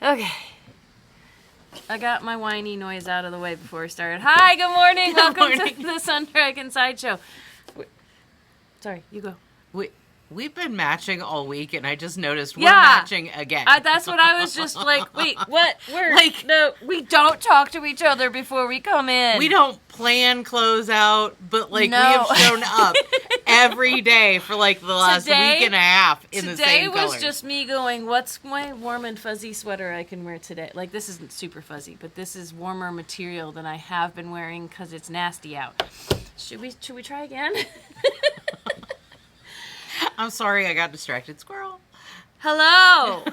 Okay. I got my whiny noise out of the way before we started. Hi, good morning. Welcome to the Sun Dragon Sideshow. Sorry, you go. We've been matching all week, and I just noticed we're matching again. That's what I was just like, wait, what? No, we don't talk to each other before we come in. We don't plan clothes out, but we have shown up every day for the last week and a half in the same colors. Today was just me going, what's my warm and fuzzy sweater I can wear today? This isn't super fuzzy, but this is warmer material than I have been wearing because it's nasty out. Should we try again? I'm sorry, I got distracted. Squirrel. Hello.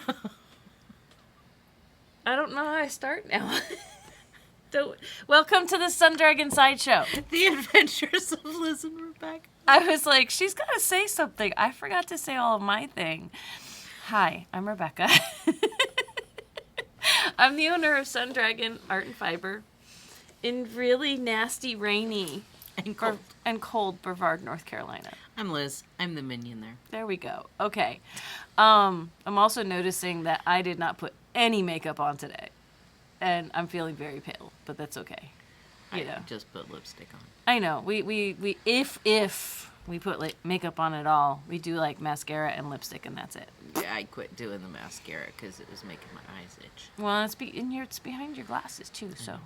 I don't know how I start now. Welcome to the Sun Dragon Sideshow. The Adventures of Liz and Rebecca. I was like, she's got to say something. I forgot to say all of my thing. Hi, I'm Rebecca. I'm the owner of Sun Dragon Art and Fiber in really nasty, rainy, and cold Brevard, North Carolina. I'm Liz. I'm the minion there. There we go. Okay. I'm also noticing that I did not put any makeup on today. And I'm feeling very pale, but that's okay. I just put lipstick on. I know. We if we put makeup on at all, we do mascara and lipstick, and that's it. Yeah, I quit doing the mascara because it was making my eyes itch. Well, it's behind your glasses too, so.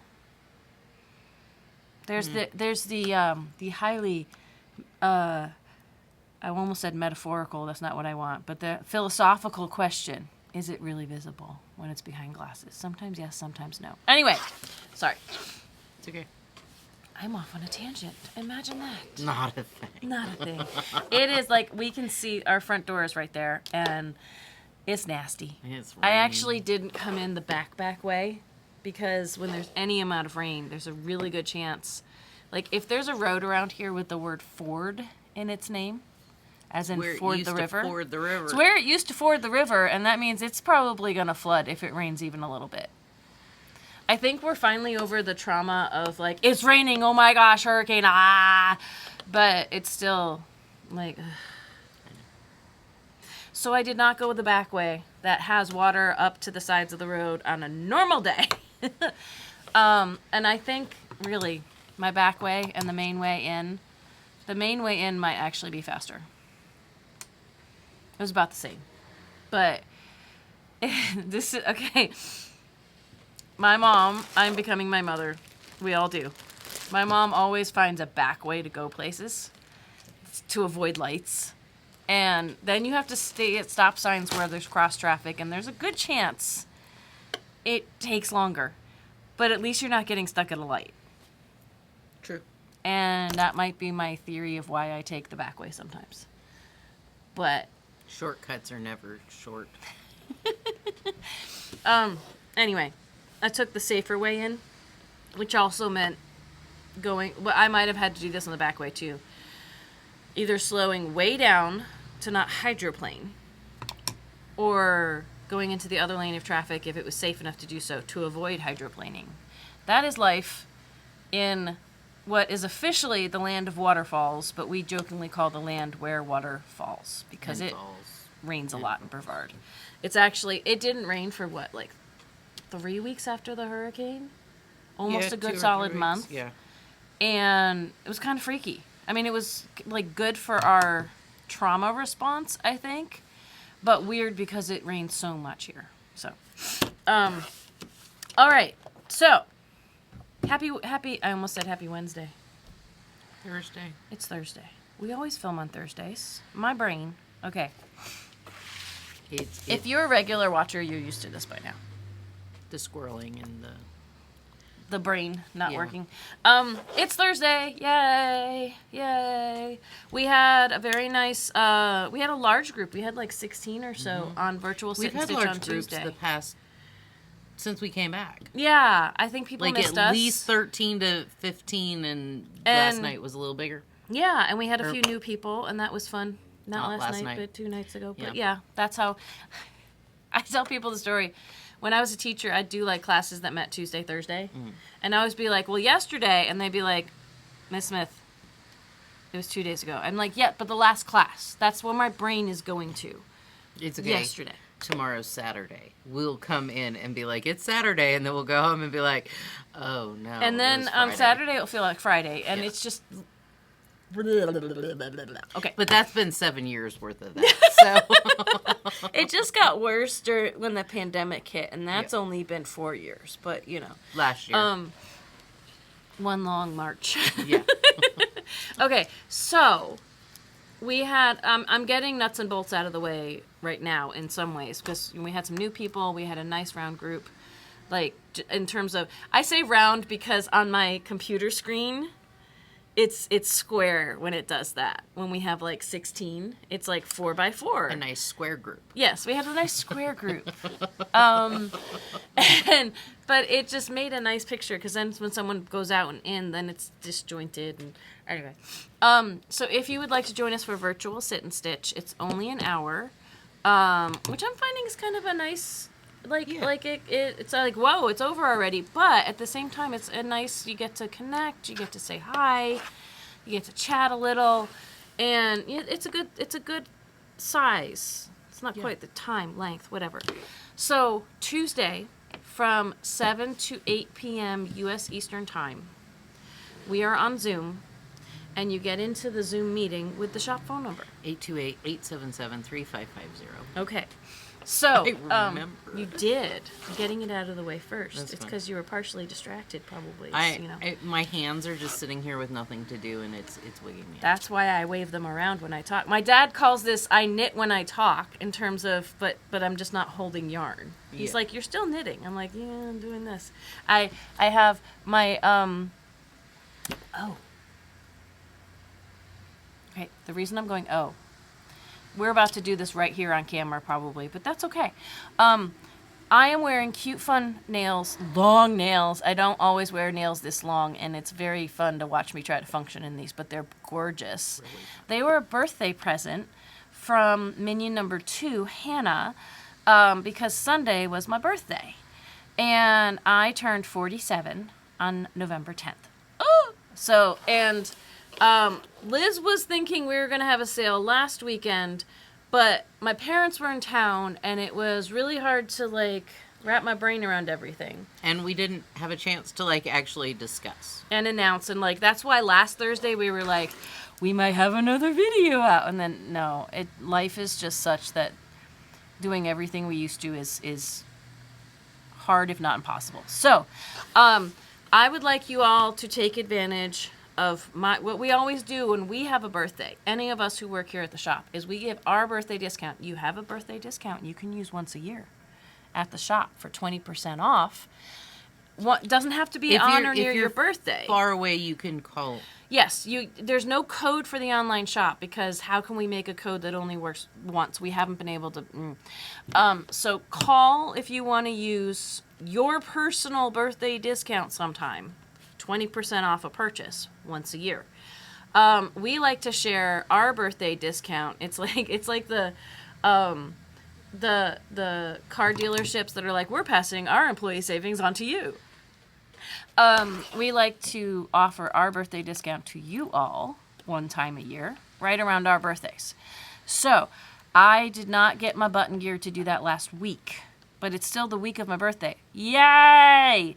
There's the highly I almost said metaphorical, that's not what I want, but the philosophical question, is it really visible when it's behind glasses? Sometimes yes, sometimes no. Anyway, sorry. It's okay. I'm off on a tangent. Imagine that. Not a thing. Not a thing. It is we can see our front door is right there, and it's nasty. It's I actually didn't come in the back way, because when there's any amount of rain, there's a really good chance. If there's a road around here with the word Ford in its name, as in ford the river. Ford the river. It's where it used to ford the river, and that means it's probably going to flood if it rains even a little bit. I think we're finally over the trauma of, it's raining, oh my gosh, hurricane, but it's still, So I did not go the back way that has water up to the sides of the road on a normal day. And I think, really, my back way and the main way in might actually be faster. It was about the same. But this is, okay. My mom, I'm becoming my mother. We all do. My mom always finds a back way to go places to avoid lights. And then you have to stay at stop signs where there's cross traffic, and there's a good chance it takes longer. But at least you're not getting stuck at a light. True. And that might be my theory of why I take the back way sometimes. But shortcuts are never short. Anyway, I took the safer way in, which also meant I might have had to do this on the back way too. Either slowing way down to not hydroplane, or going into the other lane of traffic if it was safe enough to do so to avoid hydroplaning. That is life in what is officially the land of waterfalls, but we jokingly call the land where water falls because it rains a lot in Brevard. It didn't rain for 3 weeks after the hurricane? Almost a good solid month. Yeah. And it was kind of freaky. I mean, it was good for our trauma response, I think, but weird because it rained so much here. So, all right. So, happy, I almost said happy Wednesday. Thursday. It's Thursday. We always film on Thursdays. My brain. Okay. If you're a regular watcher, you're used to this by now. The squirreling and the brain not working. It's Thursday. Yay. We had a very nice, we had a large group. We had 16 or so on virtual sit and stitch on Tuesday. We've had large groups since we came back. Yeah, I think people missed us. At least 13 to 15, and last night was a little bigger. Yeah, and we had a few new people, and that was fun. Not last night, but 2 nights ago. But yeah, that's how I tell people the story. When I was a teacher, I'd do classes that met Tuesday, Thursday. And I always be like, well, yesterday. And they'd be like, Miss Smith, it was 2 days ago. I'm like, yeah, but the last class. That's where my brain is going to. It's okay. Yesterday. tomorrow's Saturday. We'll come in and be like, it's Saturday, and then we'll go home and be like, oh no. And then on Saturday it'll feel like Friday, and it's just. Okay. But that's been 7 years worth of that. So it just got worse when the pandemic hit, and that's only been 4 years. But last year. One long march. Yeah. Okay, so we had. I'm getting nuts and bolts out of the way right now in some ways because we had some new people. We had a nice round group, like in terms of. I say round because on my computer screen. It's square when it does that. When we have like 16, it's like 4 by 4. A nice square group. Yes, we had a nice square group. But it just made a nice picture because then when someone goes out and in, then it's disjointed. And anyway, so if you would like to join us for virtual sit and stitch, it's only an hour, which I'm finding is kind of a nice. It's like, whoa, it's over already. But at the same time, it's a nice, you get to connect, you get to say hi, you get to chat a little, and it's a good size. It's not quite the time, length, whatever. So Tuesday from 7 to 8 p.m. U.S. Eastern Time, we are on Zoom, and you get into the Zoom meeting with the shop phone number. 828-877-3550. Okay. So, I remember. You did. Getting it out of the way first. That's it's fine. because you were partially distracted, probably. My hands are just sitting here with nothing to do, and it's wigging me out. That's why I wave them around when I talk. My dad calls this I knit when I talk in terms of, but I'm just not holding yarn. He's like, you're still knitting. I'm like, yeah, I'm doing this. I have my, Okay, the reason I'm going, we're about to do this right here on camera probably, but that's okay. I am wearing cute fun nails, long nails. I don't always wear nails this long, and it's very fun to watch me try to function in these, but they're gorgeous. Really? They were a birthday present from Minion number 2, Hannah, because Sunday was my birthday. And I turned 47 on November 10th. Oh! So, and... Liz was thinking we were going to have a sale last weekend, but my parents were in town, and it was really hard to, wrap my brain around everything. And we didn't have a chance to, actually discuss. And announce, and, that's why last Thursday we were like, we might have another video out. And then, no, life is just such that doing everything we used to is hard, if not impossible. So, I would like you all to take advantage of what we always do when we have a birthday, any of us who work here at the shop, is we give our birthday discount. You have a birthday discount you can use once a year at the shop for 20% off. What doesn't have to be on or near your birthday. Far away, you can call. Yes, there's no code for the online shop because how can we make a code that only works once? We haven't been able to. So call if you want to use your personal birthday discount sometime. 20% off a purchase once a year. We like to share our birthday discount. It's like the car dealerships that are like, we're passing our employee savings on to you. We like to offer our birthday discount to you all one time a year, right around our birthdays. So I did not get my button gear to do that last week, but it's still the week of my birthday. Yay!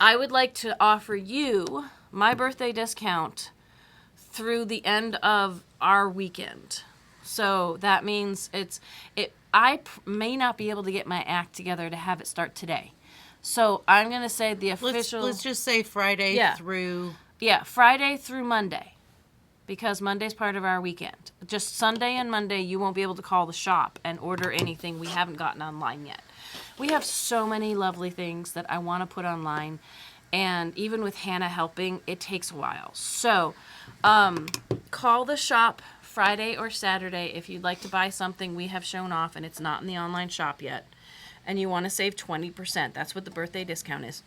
I would like to offer you my birthday discount through the end of our weekend. So that means I may not be able to get my act together to have it start today. So I'm going to say the official... Let's just say Friday through... Yeah, Friday through Monday. Because Monday's part of our weekend. Just Sunday and Monday, you won't be able to call the shop and order anything we haven't gotten online yet. We have so many lovely things that I want to put online, and even with Hannah helping, it takes a while. So, call the shop Friday or Saturday if you'd like to buy something we have shown off and it's not in the online shop yet, and you want to save 20%. That's what the birthday discount is,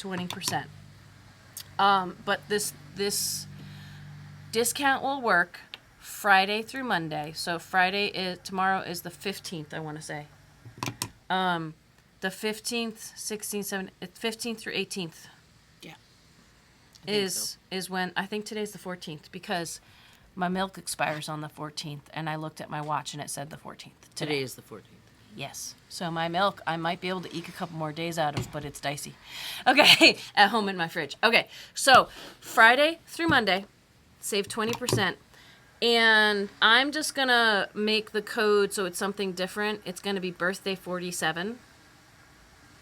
20%. But this discount will work Friday through Monday. So tomorrow is the 15th, I want to say. The 15th, 16th, 17th, 15th through 18th. Yeah. Is when, I think today's the 14th, because My milk expires on the 14th, and I looked at my watch and it said the 14th. Today is the 14th. Yes. So my milk, I might be able to eke a couple more days out of, but it's dicey. Okay, at home in my fridge. Okay, so Friday through Monday, save 20%. And I'm just going to make the code so it's something different. It's going to be birthday 47.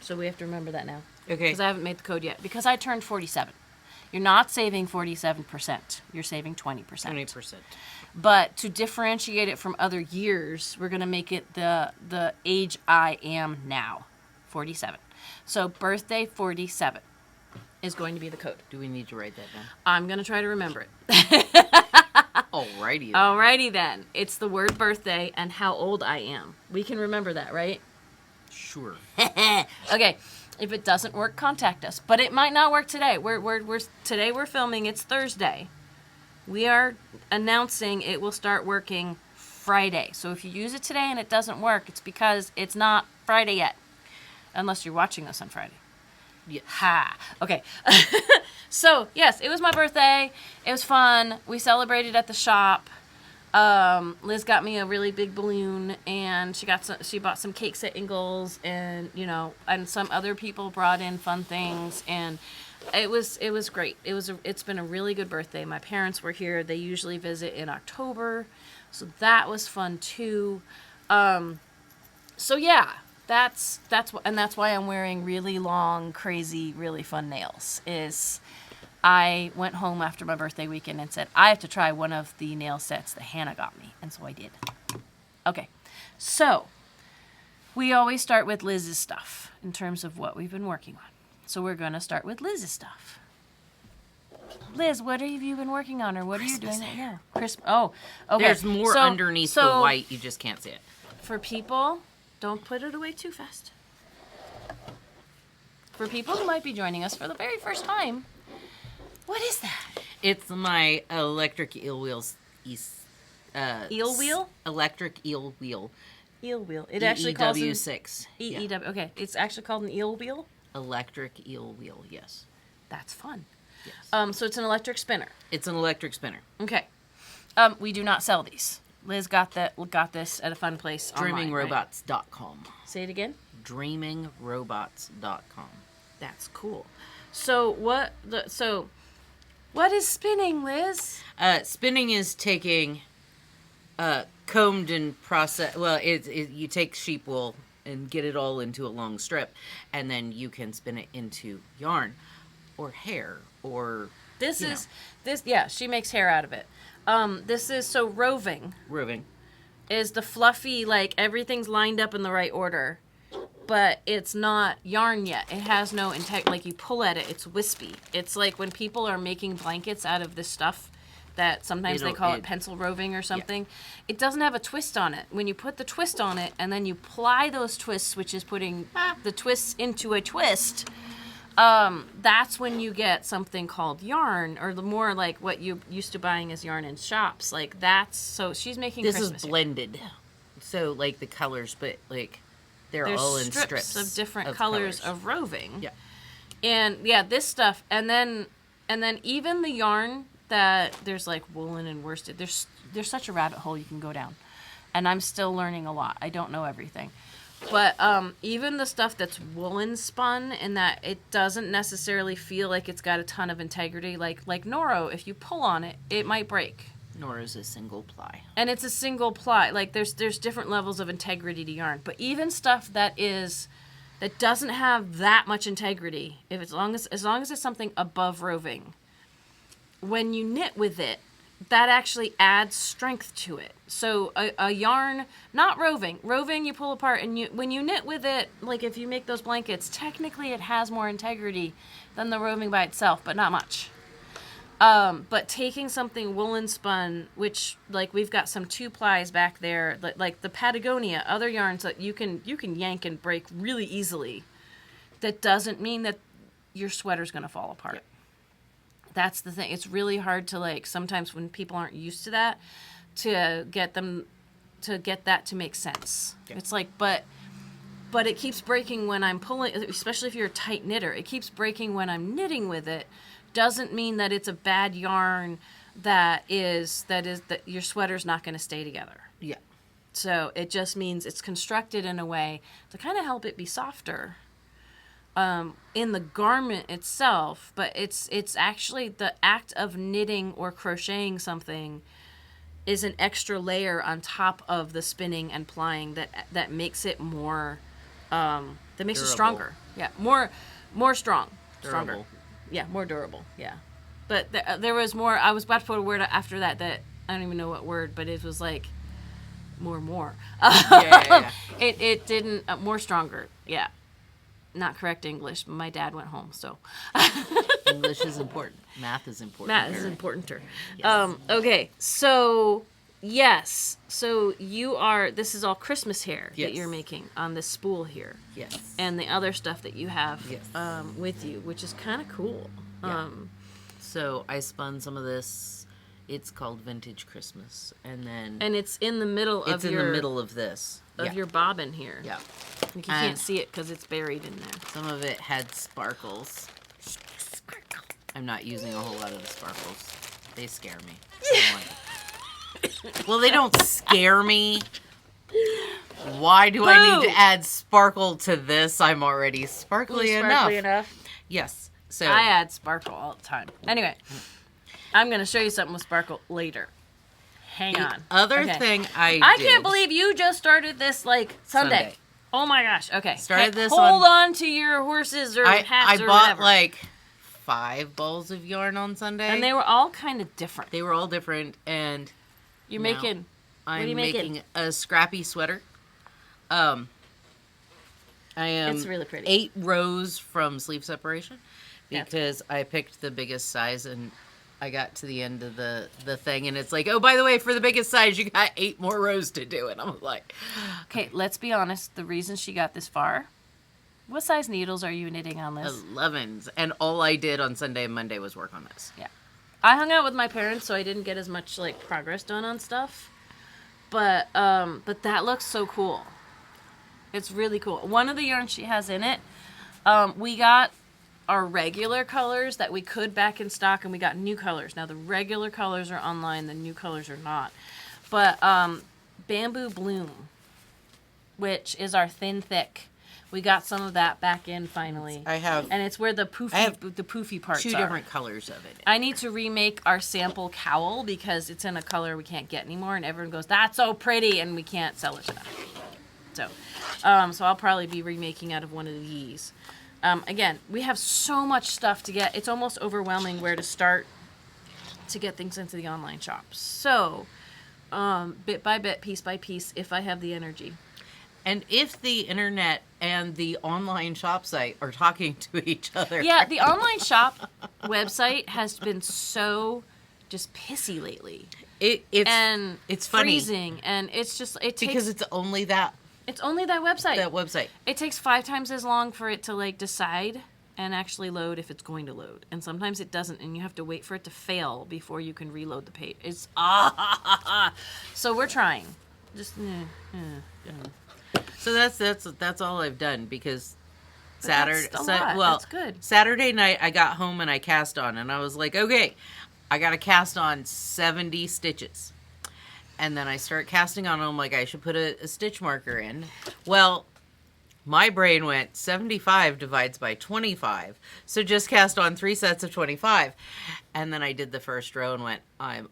So we have to remember that now. Okay. Because I haven't made the code yet. Because I turned 47. You're not saving 47%. You're saving 20%. 20%. But to differentiate it from other years, we're going to make it the age I am now, 47. So birthday 47 is going to be the code. Do we need to write that down? I'm going to try to remember it. Alrighty then. Alrighty then. It's the word birthday and how old I am. We can remember that, right? Sure. Okay. If it doesn't work, contact us. But it might not work today. Today we're filming. It's Thursday. We are announcing it will start working Friday. So if you use it today and it doesn't work, it's because it's not Friday yet. Unless you're watching us on Friday. Yes. Ha. Okay. So, yes, it was my birthday. It was fun. We celebrated at the shop. Liz got me a really big balloon, and she bought some cakes at Ingles, and and some other people brought in fun things, and it was great. It's been a really good birthday. My parents were here. They usually visit in October, so that was fun too. So yeah, that's why I'm wearing really long, crazy, really fun nails. I went home after my birthday weekend and said, I have to try one of the nail sets that Hannah got me. And so I did. Okay. So, we always start with Liz's stuff in terms of what we've been working on. So we're going to start with Liz's stuff. Liz, what have you been working on, or what are you doing right now? Oh, okay. There's more underneath the white. You just can't see it. For people, don't put it away too fast. For people who might be joining us for the very first time, what is that? It's my electric eel wheels. Eel wheel? Electric eel wheel. Eel wheel. It actually calls EEW6. EEW. Yeah. Okay. It's actually called an eel wheel? Electric eel wheel, yes. That's fun. Yes. So it's an electric spinner. It's an electric spinner. Okay. We do not sell these. Liz got this at a fun place online, DreamingRobots.com. right? Say it again? DreamingRobots.com. That's cool. So what is spinning, Liz? Spinning is taking combed and processed. Well, you take sheep wool and get it all into a long strip, and then you can spin it into yarn or hair or this. Yeah, she makes hair out of it. This is so roving. Roving is the fluffy, like everything's lined up in the right order, but it's not yarn yet. It has no integrity. Like you pull at it, it's wispy. It's like when people are making blankets out of this stuff that sometimes they call it pencil roving or something. Yeah. It doesn't have a twist on it. When you put the twist on it and then you ply those twists, which is putting the twists into a twist, that's when you get something called yarn, or the more like what you used to buying as yarn in shops. Like that's, so she's making this Christmas is blended. Here. So like the colors, but like there's all in strips of different colors of roving. Yeah. And yeah, this stuff, and then even the yarn that there's like woolen and worsted. There's such a rabbit hole you can go down, and I'm still learning a lot. I don't know everything, but even the stuff that's woolen spun, and that it doesn't necessarily feel like it's got a ton of integrity. Like Noro, if you pull on it, it might break. Nora's a single ply. And it's a single ply. Like there's different levels of integrity to yarn. But even stuff that doesn't have that much integrity, if as long as it's something above roving, when you knit with it, that actually adds strength to it. So a yarn, not roving. Roving you pull apart, and when you knit with it, like if you make those blankets, technically it has more integrity than the roving by itself, but not much. But taking something woolen spun, which like we've got some 2-plies back there, like the Patagonia, other yarns that you can yank and break really easily. That doesn't mean that your sweater's going to fall apart. Yeah. That's the thing. It's really hard to like sometimes when people aren't used to that to get that to make sense. Yeah. It's like, but it keeps breaking when I'm pulling, especially if you're a tight knitter. It keeps breaking when I'm knitting with it. Doesn't mean that it's a bad yarn that your sweater's not going to stay together. Yeah. So it just means it's constructed in a way to kind of help it be softer in the garment itself, but it's actually the act of knitting or crocheting something is an extra layer on top of the spinning and plying that makes it more that makes durable. it stronger. Yeah, more strong, stronger. Durable. Yeah, more durable. Yeah, but there was more. I was about to put a word after that I don't even know what word, but it was like more. Yeah. It didn't more stronger. Yeah. Not correct English. My dad went home, so English is important. Math is important. Math is importanter. Yes. Okay, so yes, so this is all Christmas hair Yes. that you're making on this spool here, Yes. and the other stuff that you have Yes. with you, which is kind of cool. Yeah. So I spun some of this. It's called Vintage Christmas, and it's in the middle of it's in the middle of this. your bobbin here. Yeah. You can't see it because it's buried in there. Some of it had sparkles. I'm not using a whole lot of the sparkles. They scare me. I don't like it. Well, they don't scare me. Why do I need to add sparkle to this? I'm already sparkly enough. Yes. So I add sparkle all the time. Anyway, I'm going to show you something with sparkle later. Hang on. Other thing I can't believe you just started this like Sunday. Oh my gosh. Okay. Started this hold on to your horses or hats I or bought whatever. like 5 balls of yarn on Sunday. And they were all kind of different. They were all different, and You're making... I'm are you making? making a scrappy sweater. I am It's really pretty. 8 rows from sleeve separation because I picked the biggest size, and I got to the end of the thing, and it's like, oh, by the way, for the biggest size, you got 8 more rows to do. And I was like... Okay, let's be honest. The reason she got this far... What size needles are you knitting on this? 11s. And all I did on Sunday and Monday was work on this. Yeah. I hung out with my parents, so I didn't get as much, like, progress done on stuff. But that looks so cool. It's really cool. One of the yarns she has in it, we got our regular colors that we could back in stock, and we got new colors. Now, the regular colors are online, the new colors are not. But Bamboo Bloom, which is our thin, thick. We got some of that back in finally. I have... And it's where the poofy parts 2 are. different colors of it. I need to remake our sample cowl because it's in a color we can't get anymore, and everyone goes, "That's so pretty," and we can't sell it to them. So I'll probably be remaking out of one of these. Again, we have so much stuff to get. It's almost overwhelming where to start to get things into the online shop. So, bit by bit, piece by piece, if I have the energy. And if the internet and the online shop site are talking to each other. Yeah, the online shop website has been so just pissy lately. It's funny. Freezing, and it's just Because it's only that website. That website. It takes 5 times as long for it to like decide and actually load if it's going to load, and sometimes it doesn't, and you have to wait for it to fail before you can reload the page. It's so we're trying. Just So that's all I've done because Saturday. That's good. Saturday night I got home and I cast on, and I was like, okay, I got to cast on 70 stitches, and then I start casting on them like I should put a stitch marker in. Well, my brain went 75 divides by 25, so just cast on 3 sets of 25, and then I did the first row and went, I'm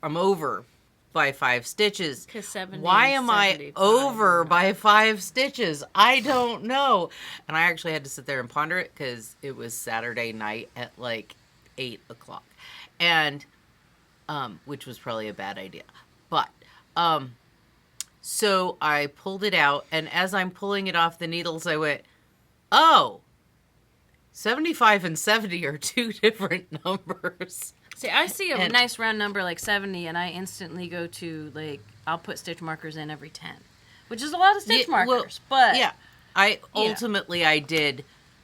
over by 5 stitches. Why am I over by 5 stitches? I don't know. And I actually had to sit there and ponder it because it was Saturday night at like 8 o'clock. And, which was probably a bad idea. But, so I pulled it out, and as I'm pulling it off the needles, I went, oh, 75 and 70 are 2 different numbers. See, I see a nice round number like 70, and I instantly go to, like, I'll put stitch markers in every 10, which is a lot of stitch markers, but... Yeah, ultimately I did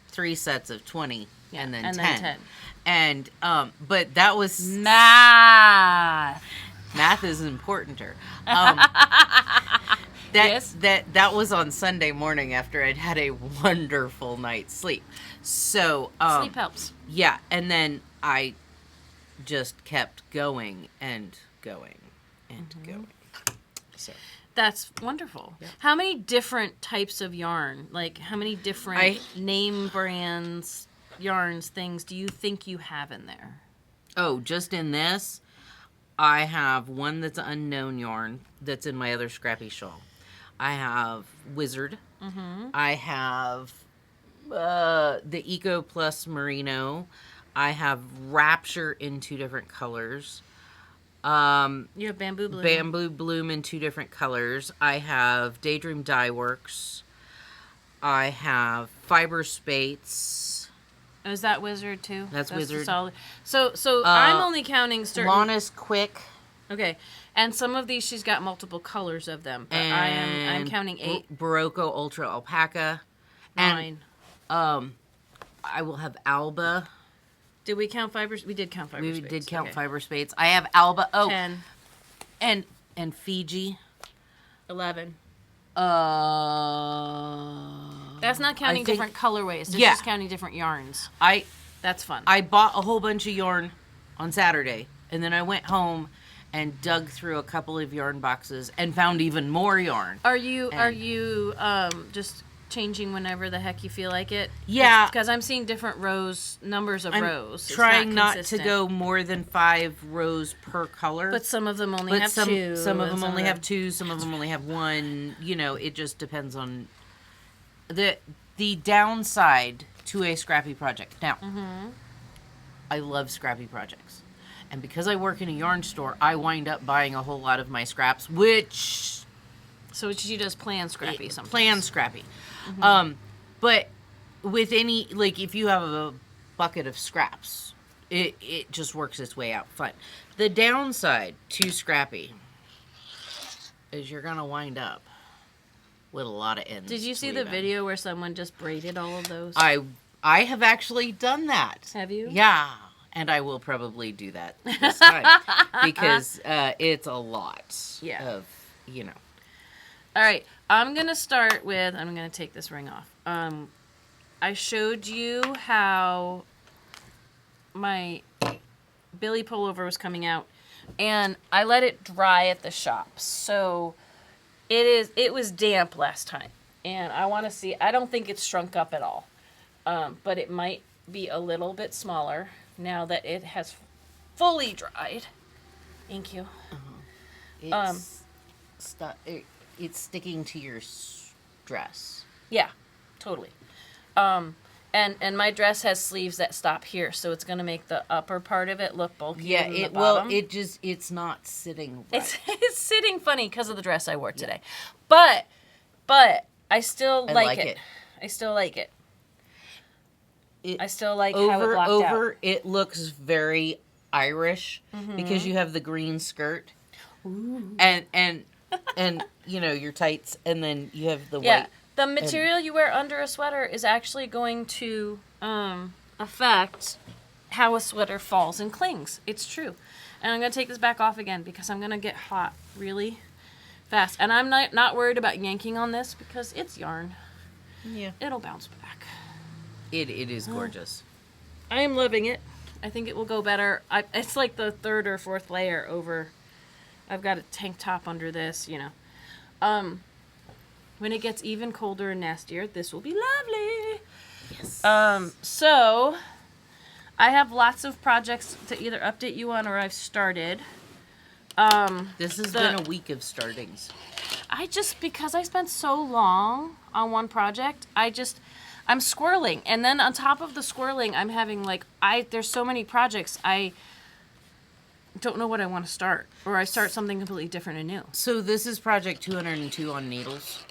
3 sets of 20 and then 10. And, but that was... Math is importanter. Yes? That was on Sunday morning after I'd had a wonderful night's sleep. So... sleep helps. Yeah, and then I just kept going and going and going. So That's wonderful. Yeah. How many different types of yarn, like how many different name brands, yarns, things do you think you have in there? Oh, just in this, I have one that's unknown yarn that's in my other scrappy shawl. I have Wizard. I have the Eco Plus Merino. I have Rapture in 2 different colors. You have Bamboo Bloom. Bamboo Bloom in 2 different colors. I have Daydream Dye Works. I have Fiber Spates. Oh, is that Wizard too? That's Wizard. Solid. So I'm only counting certain. Lana's Quick. Okay, and some of these she's got multiple colors of them, but I'm counting 8. Barocco Ultra Alpaca. 9. And I will have Alba. Did we count fibers? We did count fibers. We did count Fiber Spates. I have Alba. Oh, 10. And Fiji. 11. That's not counting different colorways. It's just counting different yarns. That's fun. I bought a whole bunch of yarn on Saturday, and then I went home and dug through a couple of yarn boxes and found even more yarn. Are you just changing whenever the heck you feel like it? Yeah, because I'm seeing different numbers of rows. It's trying not to go more than 5 rows per color. But some of them only have 2. Some of them only have 2. Some of them only have 1. You know, it just depends on the downside to a scrappy project. Now, I love scrappy projects, and because I work in a yarn store, I wind up buying a whole lot of my scraps, which. So she does plan scrappy sometimes. Plan scrappy. But with any, like, if you have a bucket of scraps, it just works its way out fun. The downside to scrappy is you're going to wind up with a lot of ends. Did you see the video where someone just braided all of those? I have actually done that. Have you? Yeah. And I will probably do that this time because it's a lot of, you know. All right, I'm going to start with, I'm going to take this ring off. I showed you how my Billy pullover was coming out, and I let it dry at the shop. So it was damp last time, and I want to see, I don't think it's shrunk up at all, but it might be a little bit smaller now that it has fully dried. Thank you. It's sticking to your dress. Yeah, totally. And my dress has sleeves that stop here, so it's going to make the upper part of it look bulky. Yeah, it will. It's not sitting right. It's sitting funny because of the dress I wore today, but I still like it. I still like it. I still like how it blocked out. It looks very Irish because you have the green skirt. Ooh. And you know, your tights, and then you have the white. The material you wear under a sweater is actually going to affect how a sweater falls and clings. It's true. And I'm going to take this back off again because I'm going to get hot really fast. And I'm not worried about yanking on this because it's yarn. Yeah. It'll bounce back. It is gorgeous. I am loving it. I think it will go better. It's like the 3rd or 4th layer over. I've got a tank top under this, you know. When it gets even colder and nastier, this will be lovely. Yes. So, I have lots of projects to either update you on or I've started. This has been a week of startings. Because I spent so long on one project, I'm squirreling. And then on top of the squirreling, I'm having there's so many projects, I don't know what I want to start. Or I start something completely different and new. So this is project 202 on needles.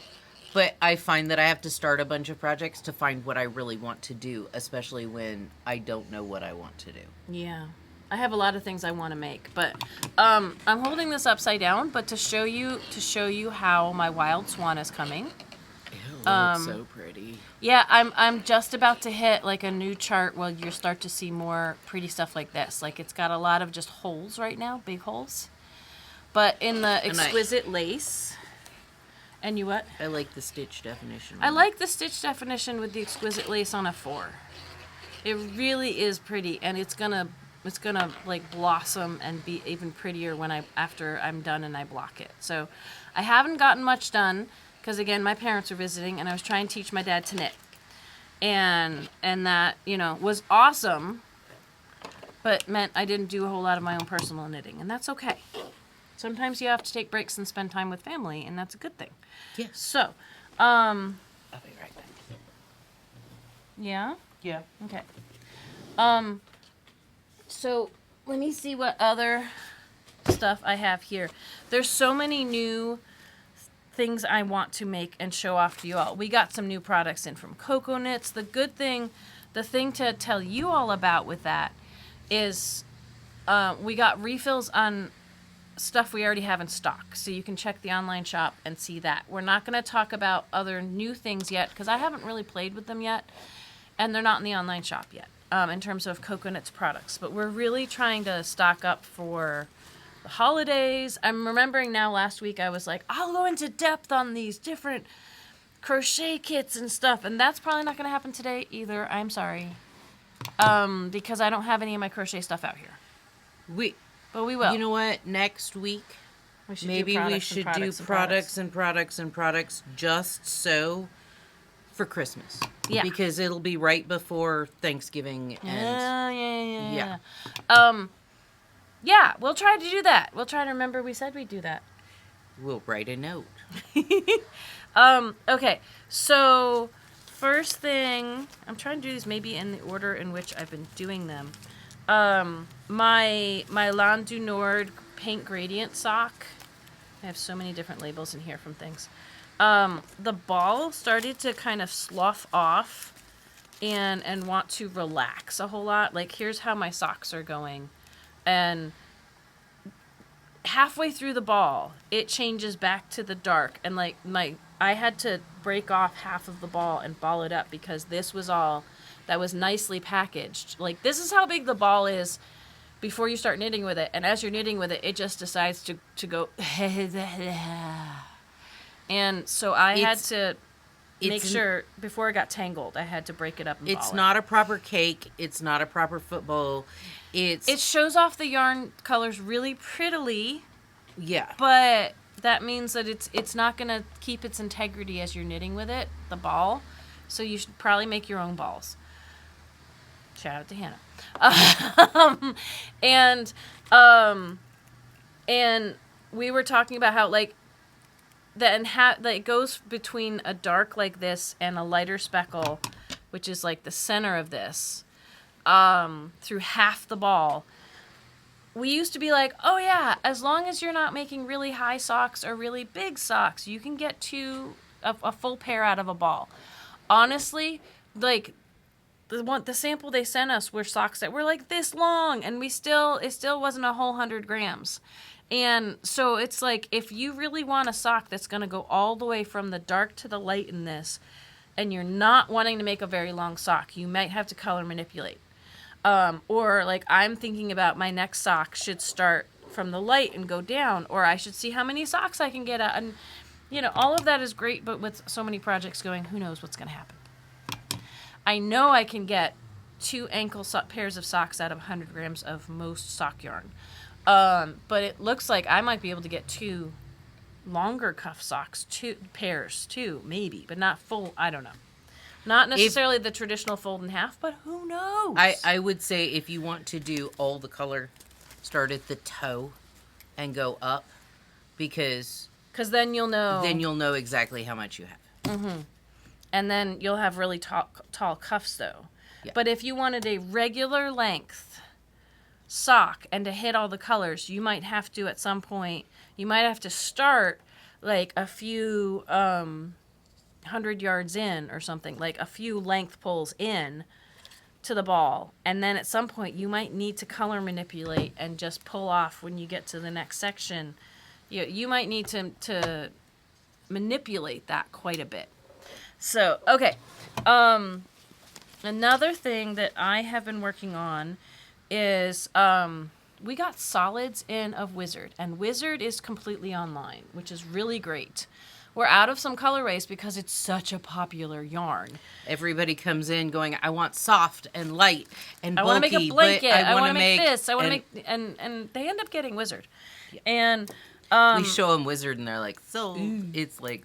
But I find that I have to start a bunch of projects to find what I really want to do, especially when I don't know what I want to do. Yeah. I have a lot of things I want to make, but I'm holding this upside down, but to show you how my wild swan is coming. Ew, looks so pretty. Yeah, I'm just about to hit like a new chart where you start to see more pretty stuff like this. Like it's got a lot of just holes right now, big holes. But in the exquisite lace. And you what? I like the stitch definition. I like the stitch definition with the exquisite lace on a 4. It really is pretty, and it's gonna it's gonna like blossom and be even prettier after I'm done and I block it. So I haven't gotten much done because again my parents are visiting and I was trying to teach my dad to knit, and that was awesome, but meant I didn't do a whole lot of my own personal knitting, and that's okay. Sometimes you have to take breaks and spend time with family, and that's a good thing. Yeah. So, I'll be right back. yeah. Yeah. Okay. So let me see what other stuff I have here. There's so many new things I want to make and show off to you all. We got some new products in from Cocoa Knits. The thing to tell you all about with that is we got refills on stuff we already have in stock. So you can check the online shop and see that. We're not going to talk about other new things yet because I haven't really played with them yet. And they're not in the online shop yet in terms of Cocoa Knits products. But we're really trying to stock up for the holidays. I'm remembering now last week I was like, I'll go into depth on these different crochet kits and stuff. And that's probably not going to happen today either. I'm sorry. Because I don't have any of my crochet stuff out here. But we will. You know what? Next week, we should do products and products just so for Christmas. Yeah. Because it'll be right before Thanksgiving and yeah, we'll try to do that. We'll try to remember we said we'd do that. We'll write a note. Okay. So, first thing, I'm trying to do these maybe in the order in which I've been doing them. My Land du Nord paint gradient sock. I have so many different labels in here from things. The ball started to kind of slough off and want to relax a whole lot. Like, here's how my socks are going. And halfway through the ball, it changes back to the dark. And, like, I had to break off half of the ball and ball it up because this was all that was nicely packaged. Like, this is how big the ball is before you start knitting with it. And as you're knitting with it, it just decides to go... And so I had to make sure, before it got tangled, I had to break it up and ball it. It's not a proper cake. It's not a proper football. It shows off the yarn colors really prettily. Yeah. But that means that it's not going to keep its integrity as you're knitting with it, the ball. So you should probably make your own balls. Shout out to Hannah. And we were talking about how, like, that it goes between a dark like this and a lighter speckle, which is like the center of this, through half the ball. We used to be like, oh yeah, as long as you're not making really high socks or really big socks, you can get a full pair out of a ball. Honestly, like, the sample they sent us were socks that were like this long, and it still wasn't a whole 100 grams. And so it's like, if you really want a sock that's going to go all the way from the dark to the light in this, and you're not wanting to make a very long sock, you might have to color manipulate. Or, like, I'm thinking about my next sock should start from the light and go down, or I should see how many socks I can get out. And, all of that is great, but with so many projects going, who knows what's going to happen. I know I can get 2 ankle pairs of socks out of 100 grams of most sock yarn. But it looks like I might be able to get 2 longer cuff socks, 2 pairs too, maybe, but not full. I don't know. Not necessarily the traditional fold in half, but who knows? I would say if you want to do all the color, start at the toe and go up, because then you'll know. Then you'll know exactly how much you have. Mm-hmm. And then you'll have really tall cuffs, though. Yeah. But if you wanted a regular length sock and to hit all the colors, you might have to, at some point, start like a few 100 yards in or something, like a few length pulls in to the ball, and then at some point you might need to color manipulate and just pull off when you get to the next section. You might need to manipulate that quite a bit. So, okay. Another thing that I have been working on is we got solids in of Wizard, and Wizard is completely online, which is really great. we're out of some colorways because it's such a popular yarn. Everybody comes in going, I want soft and light and I bulky. want to make a blanket. I want to make this. I want to and make, and they end up getting Wizard. And we show them Wizard, and they're like, so it's like,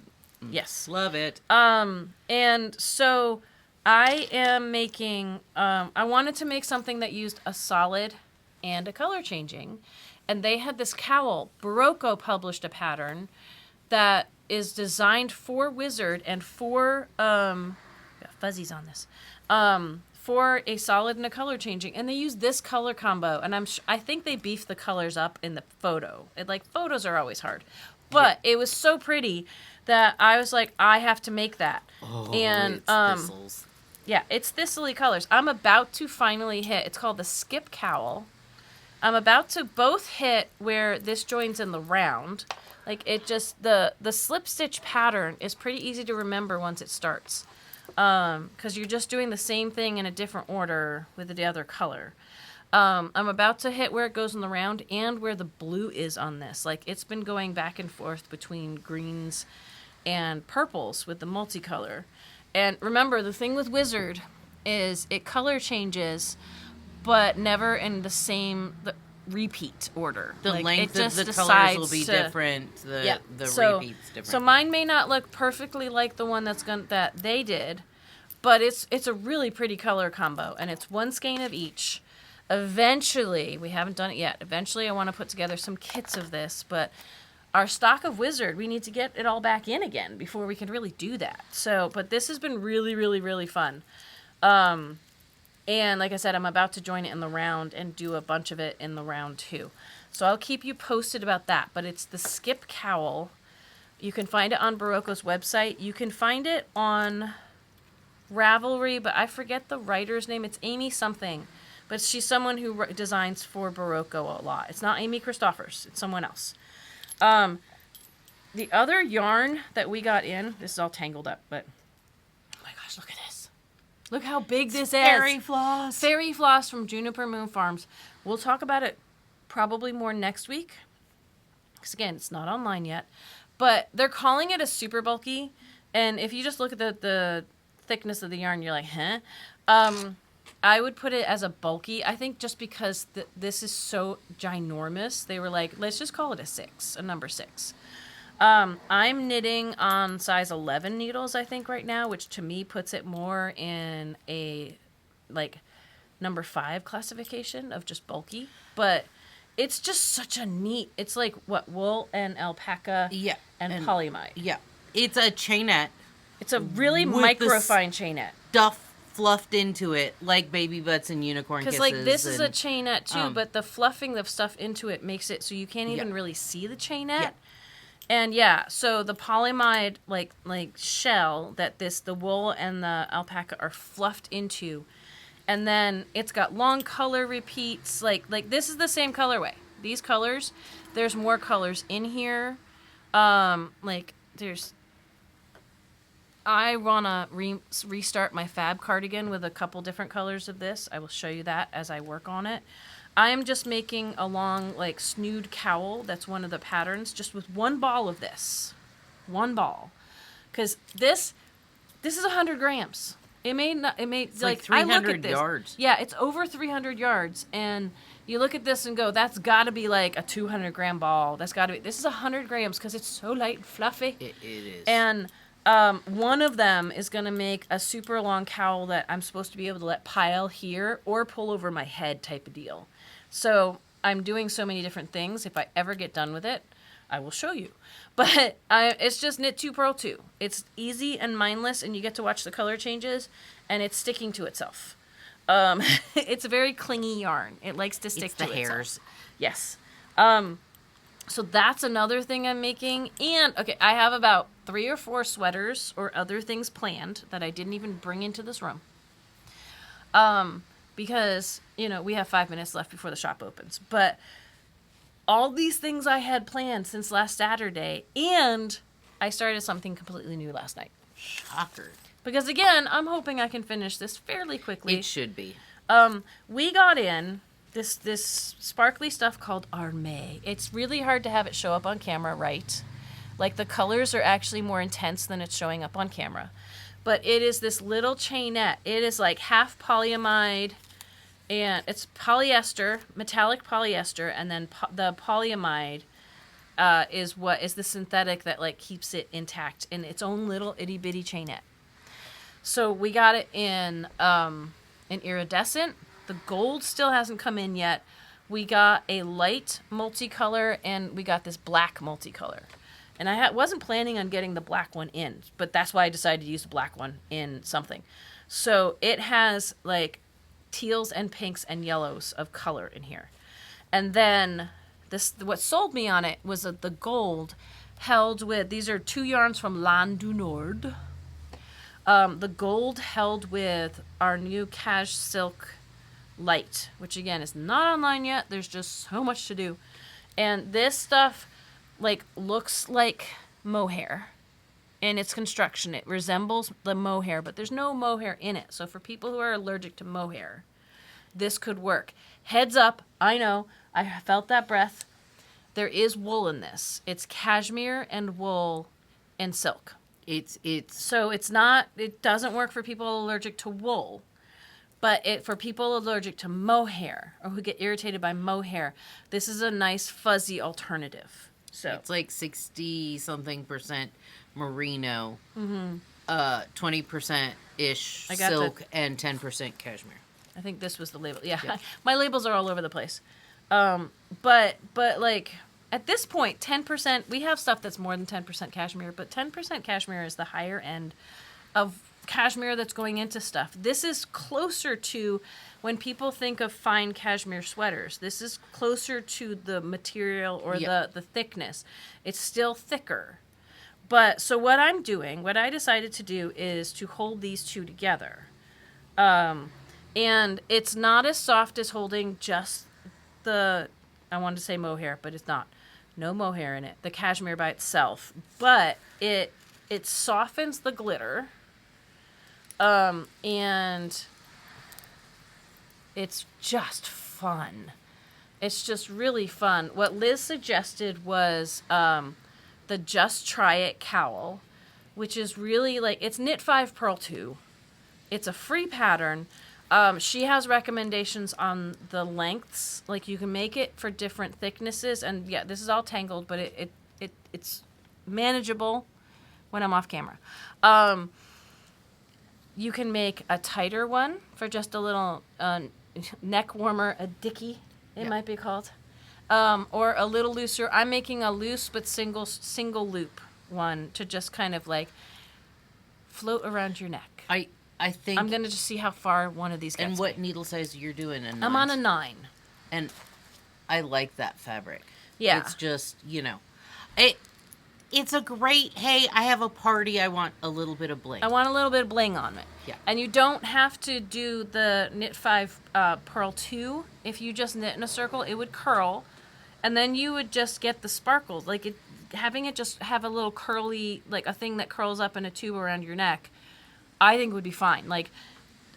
yes, love it. And so I am making. I wanted to make something that used a solid and a color changing, and they had this cowl. Barocco published a pattern that is designed for Wizard and for got fuzzies on this. For a solid and a color changing, and they use this color combo, and I think they beefed the colors up in the photo. Photos are always hard, but it was so pretty that I was like, I have to make that. And it's thistles. yeah, it's thistly colors. I'm about to finally hit. It's called the Skip Cowl. I'm about to both hit where this joins in the round. The slip stitch pattern is pretty easy to remember once it starts. Because you're just doing the same thing in a different order with the other color. I'm about to hit where it goes in the round and where the blue is on this. It's been going back and forth between greens and purples with the multicolor. And remember, the thing with Wizard is it color changes, but never in the same repeat order. The length of the colors will be different. The repeat's different. So mine may not look perfectly like the one that they did, but it's a really pretty color combo, and it's one skein of each. Eventually, we haven't done it yet. Eventually, I want to put together some kits of this, but our stock of Wizard, we need to get it all back in again before we can really do that. So, but this has been really, really, really fun. And like I said, I'm about to join it in the round and do a bunch of it in the round too. So I'll keep you posted about that. But it's the Skip Cowl. You can find it on Barocco's website. You can find it on Ravelry, but I forget the writer's name. It's Amy something. But she's someone who designs for Barocco a lot. It's not Amy Christophers. It's someone else. The other yarn that we got in, this is all tangled up, but oh my gosh, look at this. Look how big this is. Fairy floss. Fairy floss from Juniper Moon Farms. We'll talk about it probably more next week. Because again, it's not online yet. But they're calling it a super bulky. And if you just look at the thickness of the yarn, you're like, huh? I would put it as a bulky. I think just because this is so ginormous, they were like, let's just call it a number 6. I'm knitting on size 11 needles, I think, right now, which to me puts it more in a, number 5 classification of just bulky. But it's just such a neat, it's like, wool and alpaca and polyamide. Yeah. It's a chainette. It's a really microfine chainette. Stuff fluffed into it, like baby butts and unicorn kisses. Because, this is a chainette, too, but the fluffing of stuff into it makes it so you can't even really see the chainette. Yeah. And so the polyamide shell that the wool and the alpaca are fluffed into, and then it's got long color repeats. This is the same colorway. These colors, there's more colors in here. I wanna restart my fab cardigan with a couple different colors of this. I will show you that as I work on it. I am just making a long, snood cowl. That's one of the patterns, just with one ball of this. One ball. Because this is 100 grams. It made, it's like 300 yards. Yeah, it's over 300 yards. And you look at this and go, that's got to be a 200 gram ball. That's got to be, this is 100 grams because it's so light and fluffy. It is. And one of them is going to make a super long cowl that I'm supposed to be able to let pile here or pull over my head type of deal. So I'm doing so many different things. If I ever get done with it, I will show you. But it's just knit 2, purl 2. It's easy and mindless, and you get to watch the color changes, and it's sticking to itself. It's a very clingy yarn. It likes to stick to the hairs. Yes. So that's another thing I'm making. And, okay, I have about 3 or 4 sweaters or other things planned that I didn't even bring into this room. Because, we have 5 minutes left before the shop opens. But all these things I had planned since last Saturday, and I started something completely new last night. Shocker. Because, again, I'm hoping I can finish this fairly quickly. It should be. We got in this sparkly stuff called Armé. It's really hard to have it show up on camera right. Like the colors are actually more intense than it's showing up on camera. But it is this little chainette. It is like half polyamide, and it's polyester, metallic polyester, and then the polyamide is what is the synthetic that like keeps it intact in its own little itty bitty chainette. So we got it in iridescent. The gold still hasn't come in yet. We got a light multicolor, and we got this black multicolor. And I wasn't planning on getting the black one in, but that's why I decided to use the black one in something. So it has like teals and pinks and yellows of color in here. And then what sold me on it was the gold held with, these are 2 yarns from Land du Nord. The gold held with our new Cash Silk Light, which again is not online yet. There's just so much to do. And this stuff like looks like mohair in its construction. It resembles the mohair, but there's no mohair in it. So for people who are allergic to mohair, this could work. Heads up, I know, I felt that breath. There is wool in this. It's cashmere and wool and silk. So it doesn't work for people allergic to wool. But for people allergic to mohair or who get irritated by mohair, this is a nice fuzzy alternative. So it's like 60-something% merino, 20% ish silk, and 10% cashmere. I think this was the label. Yeah. My labels are all over the place. But like at this point, 10%. We have stuff that's more than 10% cashmere, but 10% cashmere is the higher end of cashmere that's going into stuff. This is closer to when people think of fine cashmere sweaters. This is closer to the material or the thickness. It's still thicker. But so what I decided to do is to hold these two together. And it's not as soft as holding just I wanted to say mohair, but it's not. No mohair in it. The cashmere by itself. But it softens the glitter. And it's just fun. It's just really fun. What Liz suggested was the Just Try It cowl, which is really like, it's knit 5 purl 2. It's a free pattern. She has recommendations on the lengths. Like you can make it for different thicknesses. And yeah, this is all tangled, but it's manageable when I'm off camera. You can make a tighter one for just a little neck warmer, a dickie, it might be called, or a little looser. I'm making a loose but single loop one to just kind of like float around your neck. I think I'm gonna just see how far one of these gets. And what needle size you're doing? I'm on a 9. And I like that fabric. Yeah, it's just It's a great, hey, I have a party, I want a little bit of bling. I want a little bit of bling on it. Yeah. And you don't have to do the knit 5 purl 2. If you just knit in a circle, it would curl. And then you would just get the sparkles. Like having it just have a little curly, like a thing that curls up in a tube around your neck, I think would be fine. Like,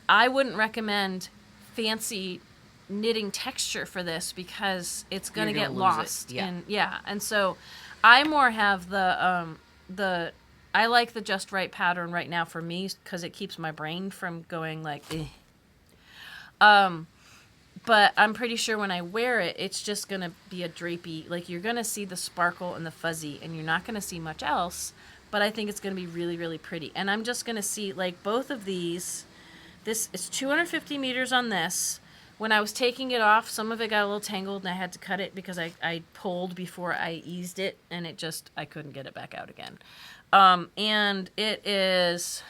I wouldn't recommend fancy knitting texture for this because it's going to get lost. And so I more have the I like the Just Right pattern right now for me because it keeps my brain from going like, but I'm pretty sure when I wear it, it's just going to be a drapey, like you're going to see the sparkle and the fuzzy and you're not going to see much else, but I think it's going to be really, really pretty. And I'm just going to see like both of these. This is 250 meters on this. When I was taking it off, some of it got a little tangled and I had to cut it because I pulled before I eased it and I couldn't get it back out again. And it is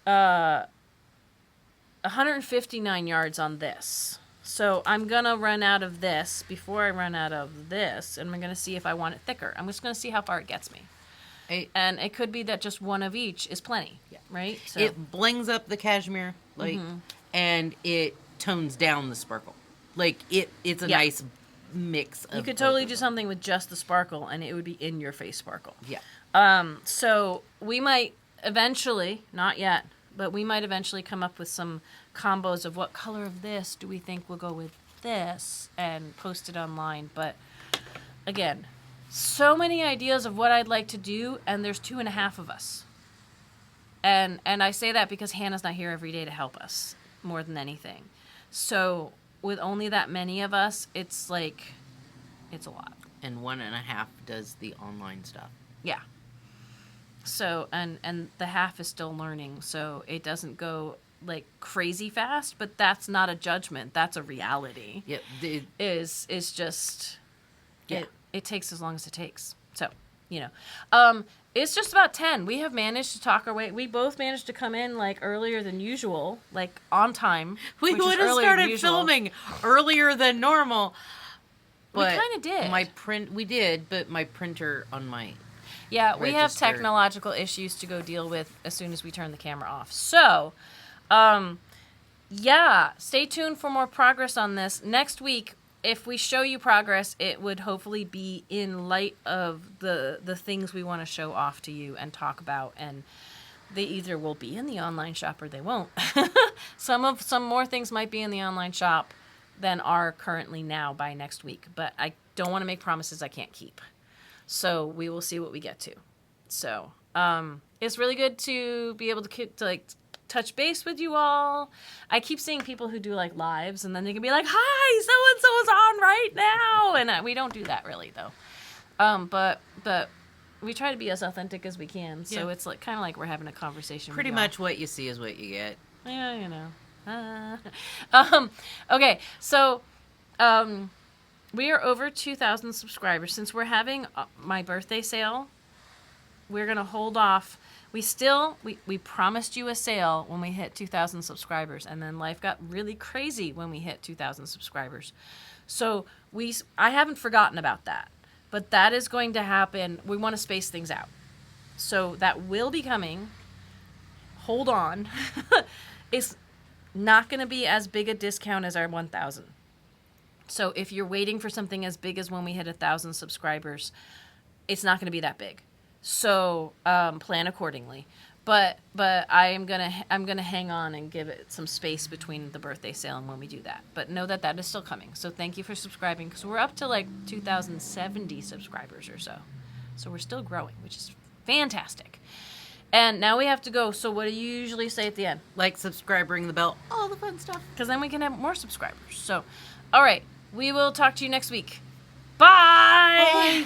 159 yards on this. So I'm going to run out of this before I run out of this, and I'm going to see if I want it thicker. I'm just going to see how far it gets me. And it could be that just one of each is plenty, right? So it blings up the cashmere, like, and it tones down the sparkle. Like, it's a nice mix of. You could totally do something with just the sparkle, and it would be in your face sparkle. Yeah. So we might eventually, not yet, but we might eventually come up with some combos of what color of this do we think will go with this and post it online. But again, so many ideas of what I'd like to do, and there's 2.5 of us. And I say that because Hannah's not here every day to help us more than anything. So with only that many of us, it's like, it's a lot. And 1.5 does the online stuff. Yeah. So, and the half is still learning, so it doesn't go like crazy fast, but that's not a judgment. That's a reality. Yep. Is just, Yeah. it takes as long as it takes. So, it's just about 10. We have managed to talk our way. We both managed to come in like earlier than usual, like on time. We would have started filming earlier than normal. But we kind of did. We did, but my printer on my Yeah, we have register. technological issues to go deal with as soon as we turn the camera off. So, stay tuned for more progress on this. Next week, if we show you progress, it would hopefully be in light of the things we want to show off to you and talk about, and they either will be in the online shop or they won't. Some more things might be in the online shop than are currently now by next week, but I don't want to make promises I can't keep. So we will see what we get to. So it's really good to be able to like touch base with you all. I keep seeing people who do like lives, and then they can be like, "Hi, so and so is on right now," and we don't do that really though. But we try to be as authentic as we can. So it's like kind of like we're having a conversation. Pretty with y'all. much what you see is what you get. Yeah, okay, so we are over 2,000 subscribers. Since we're having my birthday sale, we're gonna hold off. We promised you a sale when we hit 2,000 subscribers, and then life got really crazy when we hit 2,000 subscribers. So I haven't forgotten about that, but that is going to happen. We want to space things out, so that will be coming. Hold on. It's not going to be as big a discount as our 1,000. So if you're waiting for something as big as when we hit 1,000 subscribers, it's not going to be that big. So plan accordingly. But I'm gonna hang on and give it some space between the birthday sale and when we do that. But know that is still coming. So thank you for subscribing, because we're up to like 2,070 subscribers or so. So we're still growing, which is fantastic. And now we have to go. So what do you usually say at the end? Like, subscribe, ring the bell, all the fun stuff. Because then we can have more subscribers. So, all right. We will talk to you next week. Bye! Bye.